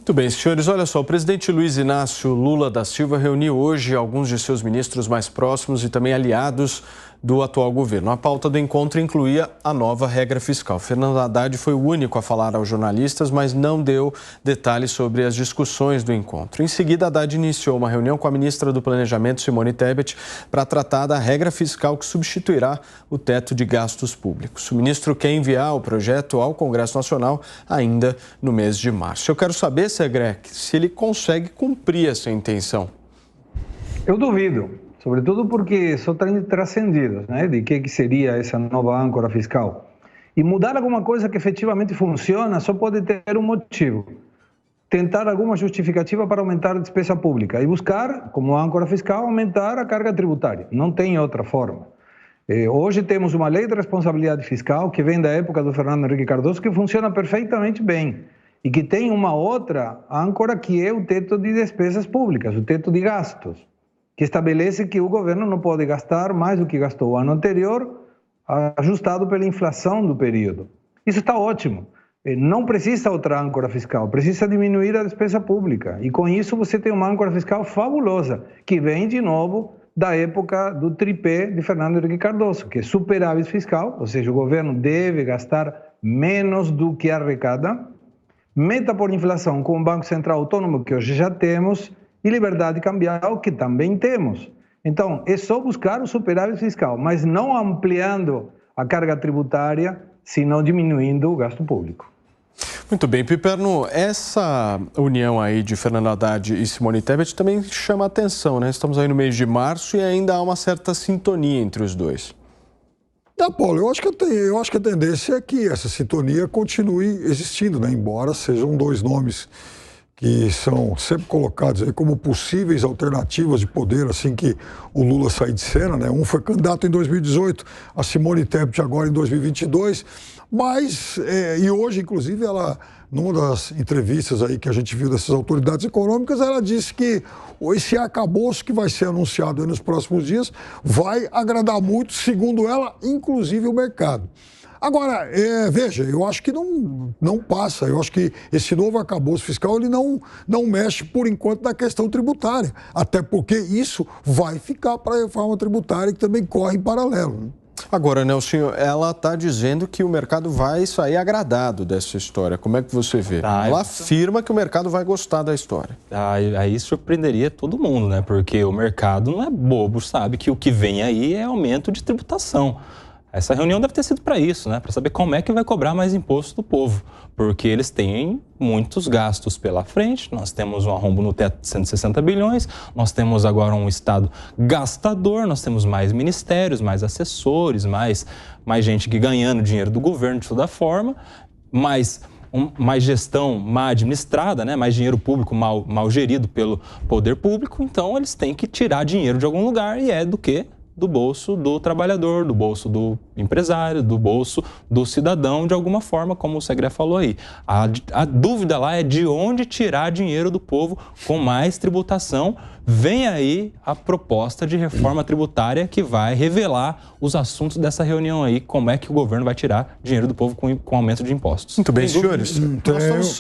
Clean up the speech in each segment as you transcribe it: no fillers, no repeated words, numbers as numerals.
Muito bem, senhores. Olha só, o presidente Luiz Inácio Lula da Silva reuniu hoje alguns de seus ministros mais próximos e também aliados do atual governo. A pauta do encontro incluía a nova regra fiscal. Fernando Haddad foi o único a falar aos jornalistas, mas não deu detalhes sobre as discussões do encontro. Em seguida, Haddad iniciou uma reunião com a ministra do Planejamento, Simone Tebet, para tratar da regra fiscal que substituirá o teto de gastos públicos. O ministro quer enviar o projeto ao Congresso Nacional ainda no mês de março. Eu quero saber, Segrec, se ele consegue cumprir essa intenção. Eu duvido. Sobretudo porque só tem transcendidos, né, de que seria essa nova âncora fiscal. E mudar alguma coisa que efetivamente funciona só pode ter um motivo. Tentar alguma justificativa para aumentar a despesa pública e buscar, como âncora fiscal, aumentar a carga tributária. Não tem outra forma. Hoje temos uma lei de responsabilidade fiscal que vem da época do Fernando Henrique Cardoso que funciona perfeitamente bem e que tem uma outra âncora que é o teto de despesas públicas, o teto de gastos, que estabelece que o governo não pode gastar mais do que gastou o ano anterior, ajustado pela inflação do período. Isso está ótimo. Não precisa outra âncora fiscal, precisa diminuir a despesa pública. E com isso você tem uma âncora fiscal fabulosa, que vem de novo da época do tripé de Fernando Henrique Cardoso, que é superávit fiscal, ou seja, o governo deve gastar menos do que arrecada, meta por inflação com o Banco Central Autônomo, que hoje já temos, e liberdade cambial, que também temos. Então, é só buscar o superávit fiscal, mas não ampliando a carga tributária, senão diminuindo o gasto público. Muito bem, Piperno, essa união aí de Fernando Haddad e Simone Tebet também chama a atenção, né? Estamos aí no mês de março e ainda há uma certa sintonia entre os dois. Paulo, eu acho que a tendência é que essa sintonia continue existindo, né? Embora sejam dois nomes que são sempre colocados aí como possíveis alternativas de poder assim que o Lula sair de cena, né? Um foi candidato em 2018, a Simone Tebet agora em 2022, mas, e hoje, inclusive, ela, numa das entrevistas aí que a gente viu dessas autoridades econômicas, ela disse que esse arcabouço que vai ser anunciado aí nos próximos dias vai agradar muito, segundo ela, inclusive o mercado. Agora, veja, eu acho que não passa, eu acho que esse novo arcabouço fiscal ele não mexe, por enquanto, na questão tributária, até porque isso vai ficar para a reforma tributária que também corre em paralelo, né? Agora, Nelsinho, ela está dizendo que o mercado vai sair agradado dessa história. Como é que você vê? Ela afirma que o mercado vai gostar da história. Aí surpreenderia todo mundo, né? Porque o mercado não é bobo, sabe que o que vem aí é aumento de tributação. Essa reunião deve ter sido para isso, né? Para saber como é que vai cobrar mais imposto do povo. Porque eles têm muitos gastos pela frente. Nós temos um arrombo no teto de 160 bilhões. Nós temos agora um Estado gastador. Nós temos mais ministérios, mais assessores, mais gente que ganhando dinheiro do governo de toda forma. Mais gestão mal administrada, né? Mais dinheiro público mal gerido pelo poder público. Então, eles têm que tirar dinheiro de algum lugar e é do quê? Do bolso do trabalhador, do bolso do empresário, do bolso do cidadão, de alguma forma, como o Segré falou aí. A dúvida lá é de onde tirar dinheiro do povo com mais tributação. Vem aí a proposta de reforma tributária que vai revelar os assuntos dessa reunião aí, como é que o governo vai tirar dinheiro do povo com aumento de impostos. Muito bem, senhores.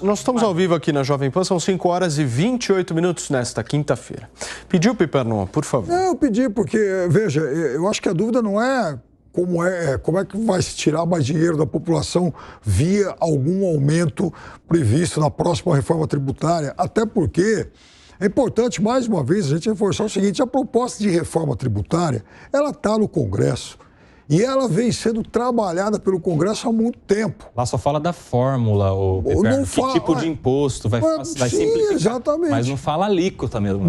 Nós estamos ao vivo aqui na Jovem Pan, são 5 horas e 28 minutos nesta quinta-feira. Pediu, Piperno, por favor? Eu pedi porque, veja, eu acho que a dúvida não é como é que vai se tirar mais dinheiro da população via algum aumento previsto na próxima reforma tributária, até porque é importante, mais uma vez, a gente reforçar o seguinte: a proposta de reforma tributária, ela está no Congresso e ela vem sendo trabalhada pelo Congresso há muito tempo. Lá só fala da fórmula, que tipo de imposto vai simplificar. Exatamente. Mas não fala alíquota mesmo.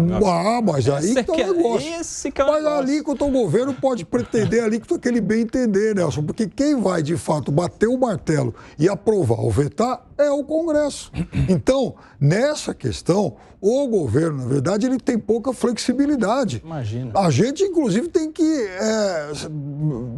Mas aí que é o negócio. Mas a alíquota, o governo pode pretender a alíquota que ele bem entender, Nelson, porque quem vai, de fato, bater o martelo e aprovar ou vetar é o Congresso. Então, nessa questão, o governo, na verdade, ele tem pouca flexibilidade. Imagina. A gente, inclusive, tem que...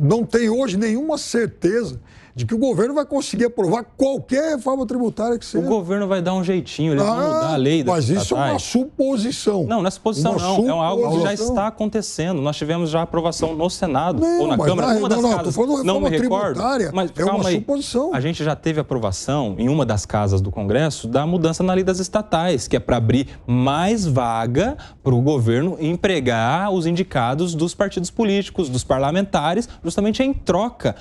não tem hoje nenhuma certeza de que o governo vai conseguir aprovar qualquer reforma tributária que seja. O governo vai dar um jeitinho, eles vão mudar a lei. Mas isso é uma suposição. Não é suposição, não. É algo que já está acontecendo. Nós tivemos já aprovação no Senado ou na Câmara. Uma das casas, não me recordo. Mas calma aí. Suposição. A gente já teve aprovação em uma das casas do Congresso da mudança na lei das estatais, que é para abrir mais vaga para o governo empregar os indicados dos partidos políticos, dos parlamentares, justamente em troca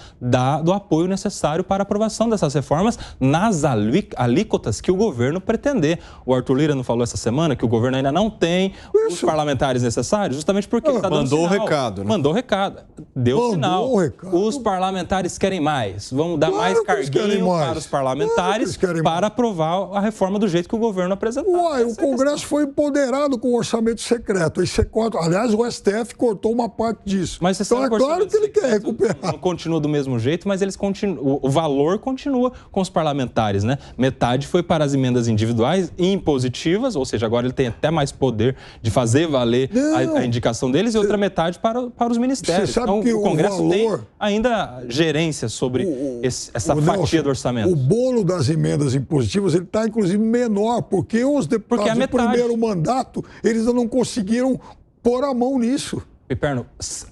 do apoio necessário para a aprovação dessas reformas nas alíquotas que o governo pretender. O Arthur Lira não falou essa semana que o governo ainda não tem os parlamentares necessários, justamente porque ele está dando mandou sinal. O recado, né? Mandou o recado. Deu sinal. Os parlamentares querem mais. Vamos dar mais carguinho para os parlamentares para aprovar a reforma do jeito que o governo apresentou. O Congresso foi empoderado com o orçamento secreto. Aí você corta. Aliás, o STF cortou uma parte disso. Mas então é claro que ele quer recuperar. Não continua do mesmo jeito, mas eles continuam. O valor continua com os parlamentares, né? Metade foi para as emendas individuais e impositivas, ou seja, agora ele tem até mais poder de fazer valer a indicação deles, e outra metade para os ministérios. Você sabe então, que o Congresso tem valor, ainda gerência sobre essa fatia do orçamento. O bolo das emendas impositivas ele está, inclusive, menor, porque os deputados do primeiro mandato eles ainda não conseguiram pôr a mão nisso. Piperno,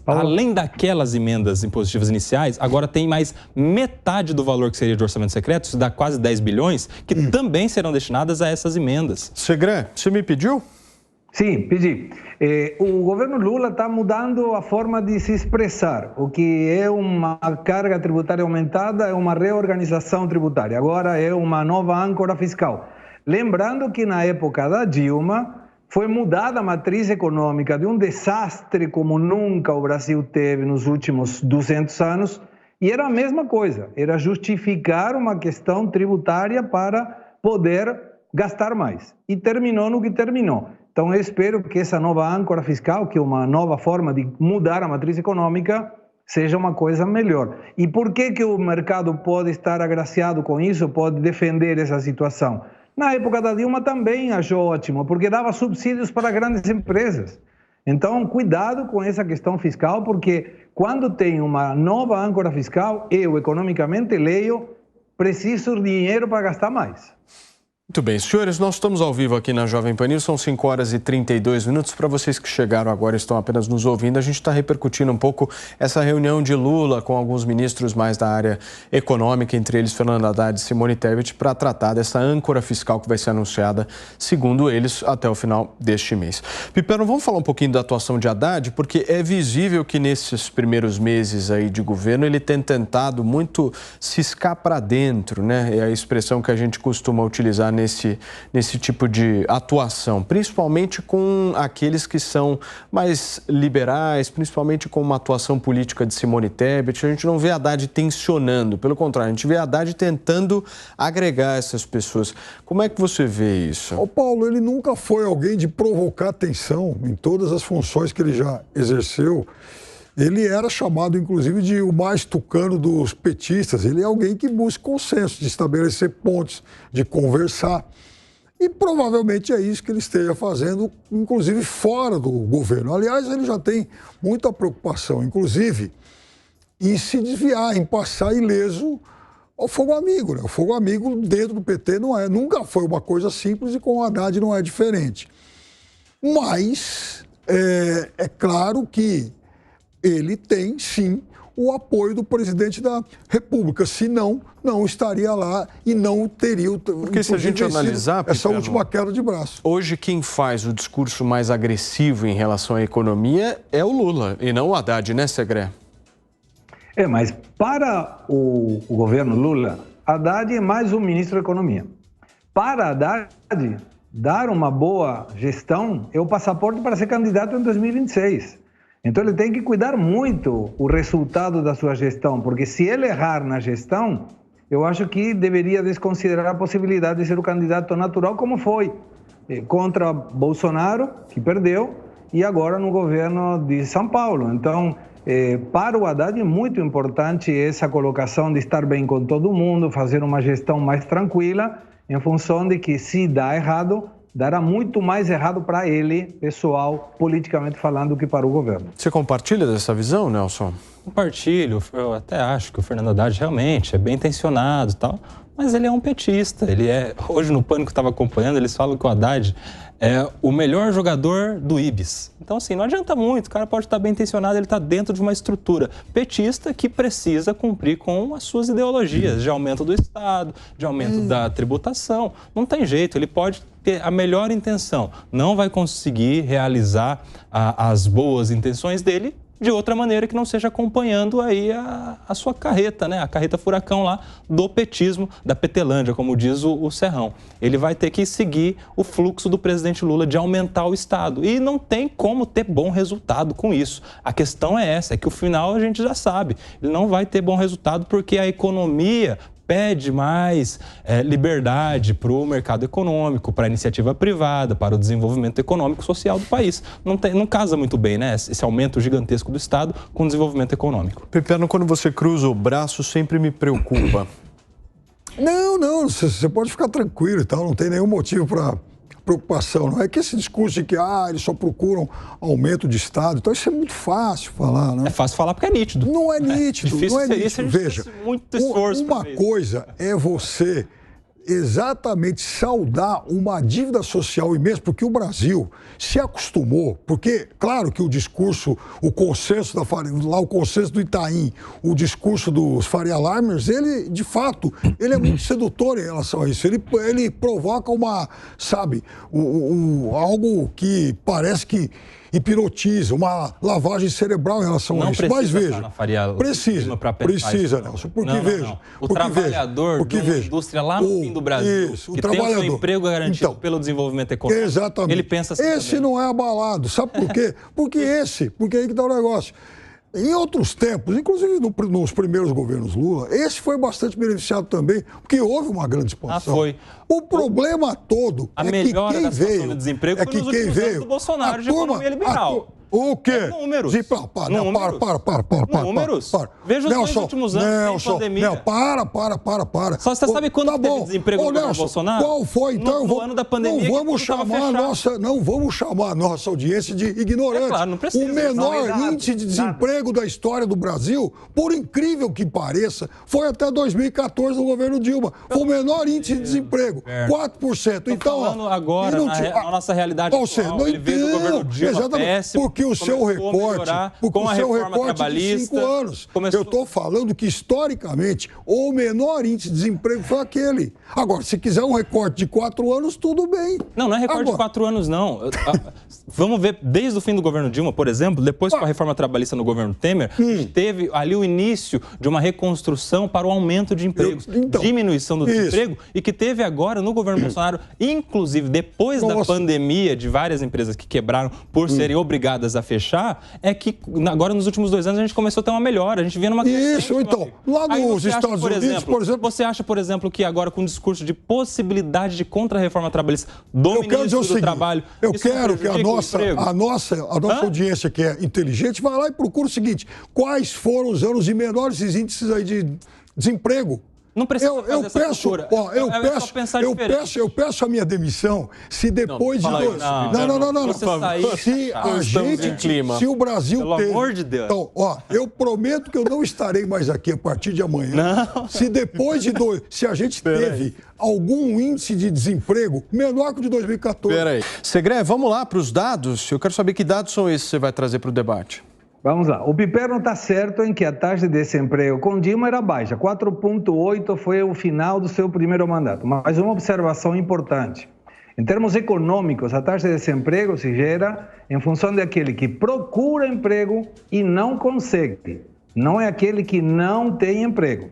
além daquelas emendas impositivas iniciais, agora tem mais metade do valor que seria de orçamento secreto, isso dá quase 10 bilhões, que também serão destinadas a essas emendas. Segré, você me pediu? Sim, pedi. O governo Lula está mudando a forma de se expressar. O que é uma carga tributária aumentada é uma reorganização tributária. Agora é uma nova âncora fiscal. Lembrando que na época da Dilma foi mudada a matriz econômica de um desastre como nunca o Brasil teve nos últimos 200 anos, e era a mesma coisa, era justificar uma questão tributária para poder gastar mais. E terminou no que terminou. Então, eu espero que essa nova âncora fiscal, que é uma nova forma de mudar a matriz econômica, seja uma coisa melhor. E por que o mercado pode estar agraciado com isso, pode defender essa situação? Na época da Dilma também achou ótimo, porque dava subsídios para grandes empresas. Então, cuidado com essa questão fiscal, porque quando tem uma nova âncora fiscal, eu, economicamente, leio, preciso de dinheiro para gastar mais. Muito bem, senhores, nós estamos ao vivo aqui na Jovem Pan News, são 5 horas e 32 minutos. Para vocês que chegaram agora e estão apenas nos ouvindo, a gente está repercutindo um pouco essa reunião de Lula com alguns ministros mais da área econômica, entre eles Fernando Haddad e Simone Tebet, para tratar dessa âncora fiscal que vai ser anunciada, segundo eles, até o final deste mês. Piperno, vamos falar um pouquinho da atuação de Haddad, porque é visível que nesses primeiros meses aí de governo ele tem tentado muito ciscar para dentro, né? É a expressão que a gente costuma utilizar nesse tipo de atuação, principalmente com aqueles que são mais liberais, principalmente com uma atuação política de Simone Tebet. A gente não vê Haddad tensionando, pelo contrário, a gente vê Haddad tentando agregar essas pessoas. Como é que você vê isso? O Paulo, ele nunca foi alguém de provocar tensão em todas as funções que ele já exerceu. Ele era chamado, inclusive, de o mais tucano dos petistas. Ele é alguém que busca consenso, de estabelecer pontes, de conversar. E provavelmente é isso que ele esteja fazendo, inclusive fora do governo. Aliás, ele já tem muita preocupação, inclusive, em se desviar, em passar ileso ao fogo amigo, né? O fogo amigo dentro do PT nunca foi uma coisa simples, e com o Haddad não é diferente. Mas é claro que ele tem, sim, o apoio do presidente da República. Senão, não estaria lá e não teria... Porque se a gente analisar, essa última queda de braço. Hoje, quem faz o discurso mais agressivo em relação à economia é o Lula, e não o Haddad, né, Segré? Mas para o governo Lula, Haddad é mais um ministro da Economia. Para Haddad, dar uma boa gestão é o passaporte para ser candidato em 2026. Então ele tem que cuidar muito o resultado da sua gestão, porque se ele errar na gestão, eu acho que deveria desconsiderar a possibilidade de ser o candidato natural, como foi contra Bolsonaro, que perdeu, e agora no governo de São Paulo. Então, para o Haddad é muito importante essa colocação de estar bem com todo mundo, fazer uma gestão mais tranquila, em função de que se dá errado, dará muito mais errado para ele, pessoal, politicamente falando, do que para o governo. Você compartilha dessa visão, Nelson? Compartilho, eu até acho que o Fernando Haddad realmente é bem intencionado e tal, mas ele é um petista. Hoje no Pânico estava acompanhando, eles falam que o Haddad é o melhor jogador do Ibis. Então, assim, não adianta muito, o cara pode estar bem intencionado, ele está dentro de uma estrutura petista que precisa cumprir com as suas ideologias de aumento do Estado, de aumento da tributação. Não tem jeito, ele pode ter a melhor intenção, não vai conseguir realizar as boas intenções dele de outra maneira que não seja acompanhando aí a sua carreta, né? A carreta furacão lá do petismo, da Petelândia, como diz o Serrão. Ele vai ter que seguir o fluxo do presidente Lula de aumentar o Estado. E não tem como ter bom resultado com isso. A questão é essa, é que o final a gente já sabe. Ele não vai ter bom resultado porque a economia pede mais liberdade para o mercado econômico, para a iniciativa privada, para o desenvolvimento econômico e social do país. Não casa muito bem, né? Esse aumento gigantesco do Estado com o desenvolvimento econômico. Piperno, quando você cruza o braço, sempre me preocupa. Não, você pode ficar tranquilo e tal, não tem nenhum motivo para preocupação. Não é que esse discurso de que eles só procuram aumento de Estado, então isso é muito fácil falar, né? É fácil falar porque é nítido. Não é nítido, difícil não é seria nítido. se a gente Veja, tivesse muito esforço uma coisa é você exatamente saldar uma dívida social imensa, porque o Brasil se acostumou, porque, claro que o discurso, o consenso o consenso do Itaim, o discurso dos Faria Limers, ele, de fato, ele é muito sedutor em relação a isso. Ele provoca algo que parece que hipnotiza, uma lavagem cerebral em relação a isso. Mas veja, precisa, Nelson, porque veja... O trabalhador de uma indústria lá no fim do Brasil, que tem o seu emprego garantido pelo desenvolvimento econômico, exatamente. Ele pensa assim esse também. Não é abalado, sabe por quê? Porque aí que dá o negócio. Em outros tempos, inclusive nos primeiros governos Lula, esse foi bastante beneficiado também, porque houve uma grande expansão. Foi. O problema todo é que quem veio... do desemprego foi nos últimos anos do Bolsonaro de economia liberal. O quê? Números. Números. Veja os dois últimos anos sem pandemia. Não, para. Só você sabe quando teve desemprego no governo Bolsonaro? Qual foi? Então, no ano da pandemia, não vamos chamar a nossa audiência de ignorante. Claro, não precisa. O menor índice de desemprego da história do Brasil, por incrível que pareça, foi até 2014 no governo Dilma. Foi o menor índice de desemprego, 4%. Então, falando agora, na nossa realidade atual, ele veio do governo Dilma péssimo. Porque o seu recorte, de 5 anos. Eu estou falando que, historicamente, o menor índice de desemprego foi aquele. Agora, se quiser um recorte de 4 anos, tudo bem. Não é recorte de 4 anos, não. Vamos ver, desde o fim do governo Dilma, por exemplo, depois com a reforma trabalhista no governo Temer, teve ali o início de uma reconstrução para o aumento de empregos, diminuição do desemprego, e que teve agora no governo Bolsonaro, inclusive depois da pandemia de várias empresas que quebraram por serem obrigadas a fechar, é que agora nos últimos 2 anos a gente começou a ter uma melhora, a gente vinha numa crescente. Isso, então, lá nos Estados Unidos, por exemplo... Você acha, por exemplo, que agora com o discurso de possibilidade de contra-reforma trabalhista do ministro do Trabalho... Eu quero que a nossa audiência, que é inteligente, vá lá e procure o seguinte: quais foram os anos de menores índices aí de desemprego? Não precisa fazer essa cultura. Eu peço a minha demissão se depois de dois... Se o Brasil Pelo amor de Deus. Então, eu prometo que eu não estarei mais aqui a partir de amanhã. Se depois de se a gente teve algum índice de desemprego menor que o de 2014. Peraí. Segre, vamos lá para os dados. Eu quero saber que dados são esses que você vai trazer para o debate. Vamos lá. O Piperno está certo em que a taxa de desemprego com Dilma era baixa. 4,8 foi o final do seu primeiro mandato. Mas uma observação importante. Em termos econômicos, a taxa de desemprego se gera em função daquele que procura emprego e não consegue. Não é aquele que não tem emprego.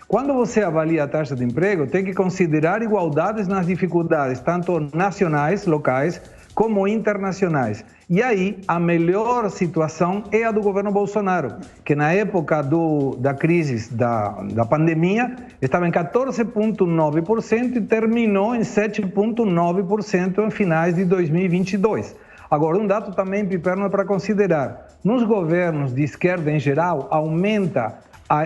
Quando você avalia a taxa de emprego, tem que considerar igualdades nas dificuldades, tanto nacionais, locais, como internacionais. E aí, a melhor situação é a do governo Bolsonaro, que na época da crise da pandemia estava em 14,9% e terminou em 7,9% em finais de 2022. Agora, um dado também, Piperno, é para considerar. Nos governos de esquerda em geral, aumenta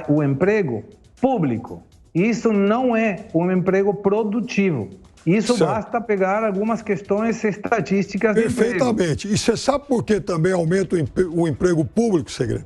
o emprego público. E isso não é um emprego produtivo. Isso Certo. basta pegar algumas questões estatísticas de emprego. Perfeitamente. E você sabe por que também aumenta o emprego público, Segredo?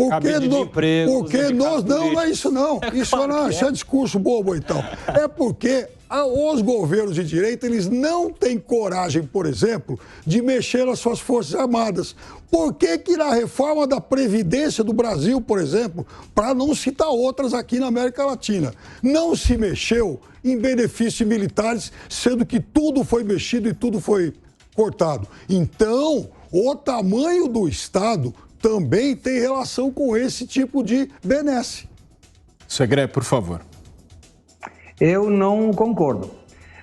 Cabide de emprego, porque nós não é isso não. Isso é discurso bobo então. É porque os governos de direita, eles não têm coragem, por exemplo, de mexer nas suas Forças Armadas. Por que na reforma da Previdência do Brasil, por exemplo, para não citar outras aqui na América Latina, não se mexeu em benefícios militares, sendo que tudo foi mexido e tudo foi cortado? Então, o tamanho do Estado também tem relação com esse tipo de benesse. Segredo, por favor. Eu não concordo.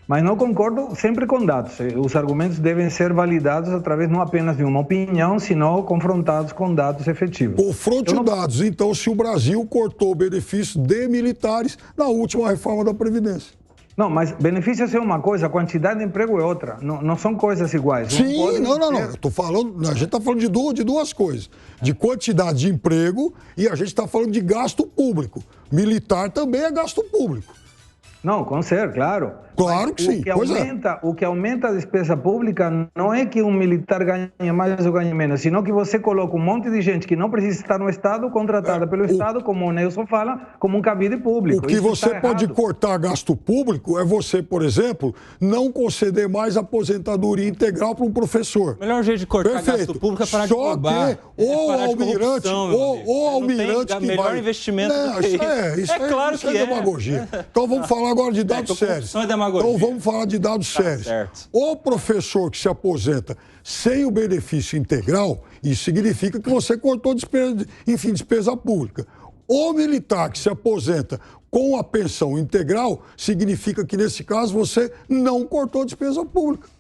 Mas não concordo sempre com dados. Os argumentos devem ser validados através não apenas de uma opinião, senão confrontados com dados efetivos. Confronte dados. Então, se o Brasil cortou o benefício de militares na última reforma da Previdência. Não, mas benefícios é uma coisa, quantidade de emprego é outra. Não são coisas iguais. Sim, não. Eu tô falando, a gente está falando de duas coisas. De quantidade de emprego e a gente está falando de gasto público. Militar também é gasto público. Não, com certeza, claro. Claro que sim. O que aumenta a despesa pública não é que um militar ganhe mais ou ganhe menos, senão que você coloca um monte de gente que não precisa estar no Estado, contratada pelo Estado, como o Nelson fala, como um cabide público. O que você pode cortar gasto público é você, por exemplo, não conceder mais aposentadoria integral para um professor. O melhor jeito de cortar gasto público é parar de roubar. Só que o almirante, o almirante que melhor vai... investimento não, do que isso é claro que é demagogia. Então vamos falar agora de dados sérios. Então vamos falar de dados sérios. Certo. O professor que se aposenta sem o benefício integral, isso significa que você cortou despesa pública. O militar que se aposenta com a pensão integral, significa que nesse caso você não cortou despesa pública.